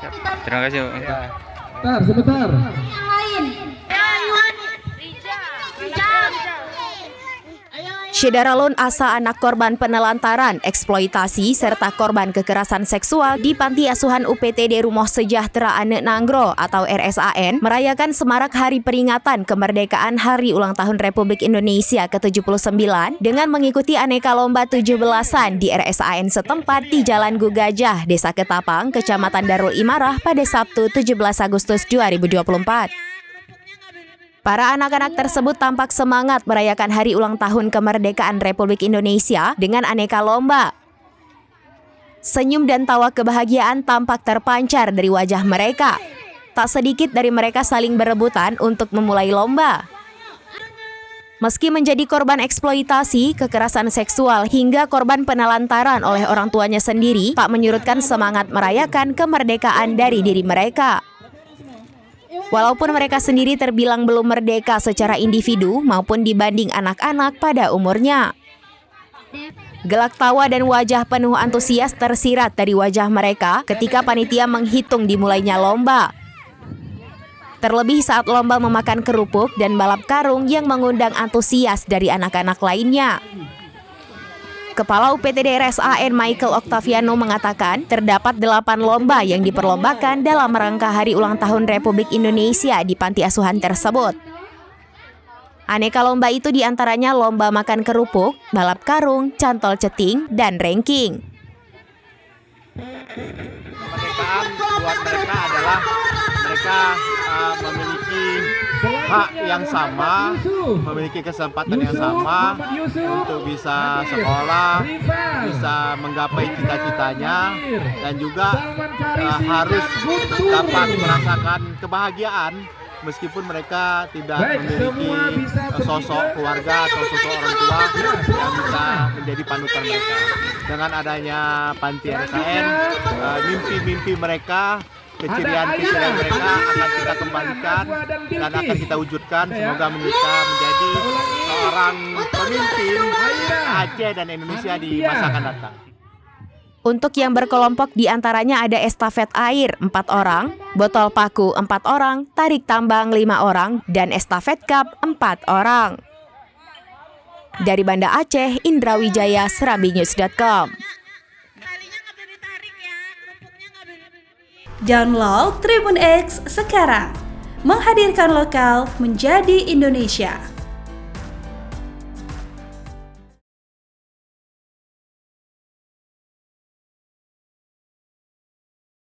Siap. Terima kasih. Ya. Sebentar. Syederalun asa anak korban penelantaran, eksploitasi, serta korban kekerasan seksual di Panti Asuhan UPTD Rumoh Sejahtera Ane Nanggro atau RSAN merayakan semarak hari peringatan kemerdekaan Hari Ulang Tahun Republik Indonesia ke-79 dengan mengikuti aneka lomba 17-an di RSAN setempat di Jalan Gugajah, Desa Ketapang, Kecamatan Darul Imarah pada Sabtu 17 Agustus 2024. Para anak-anak tersebut tampak semangat merayakan hari ulang tahun kemerdekaan Republik Indonesia dengan aneka lomba. Senyum dan tawa kebahagiaan tampak terpancar dari wajah mereka. Tak sedikit dari mereka saling berebutan untuk memulai lomba. Meski menjadi korban eksploitasi, kekerasan seksual hingga korban penelantaran oleh orang tuanya sendiri, tak menyurutkan semangat merayakan kemerdekaan dari diri mereka. Walaupun mereka sendiri terbilang belum merdeka secara individu maupun dibanding anak-anak pada umurnya. Gelak tawa dan wajah penuh antusias tersirat dari wajah mereka ketika panitia menghitung dimulainya lomba. Terlebih saat lomba memakan kerupuk dan balap karung yang mengundang antusias dari anak-anak lainnya. Kepala UPTD RSAN Michael Octaviano mengatakan terdapat 8 lomba yang diperlombakan dalam rangka Hari Ulang Tahun Republik Indonesia di panti asuhan tersebut. Aneka lomba itu diantaranya lomba makan kerupuk, balap karung, cantol ceting, dan ranking. Kemerdekaan buat mereka adalah mereka memiliki hak yang sama, memiliki kesempatan yang sama untuk bisa sekolah, bisa menggapai cita-citanya, dan juga harus dapat merasakan kebahagiaan meskipun mereka tidak memiliki sosok keluarga atau sosok orang tua yang bisa menjadi panutan mereka. Dengan adanya Panti RSAN, mimpi-mimpi mereka, keceriaan-keceriaan mereka akan kita kembalikan dan akan kita wujudkan. Semoga mereka menjadi seorang pemimpin Aceh dan Indonesia di masa akan datang. Untuk yang berkelompok diantaranya ada estafet air 4 orang, botol paku 4 orang, tarik tambang 5 orang, dan estafet cup 4 orang. Dari Banda Aceh, Indra Wijaya, serambinews.com. Download Tribun X sekarang, menghadirkan lokal menjadi Indonesia.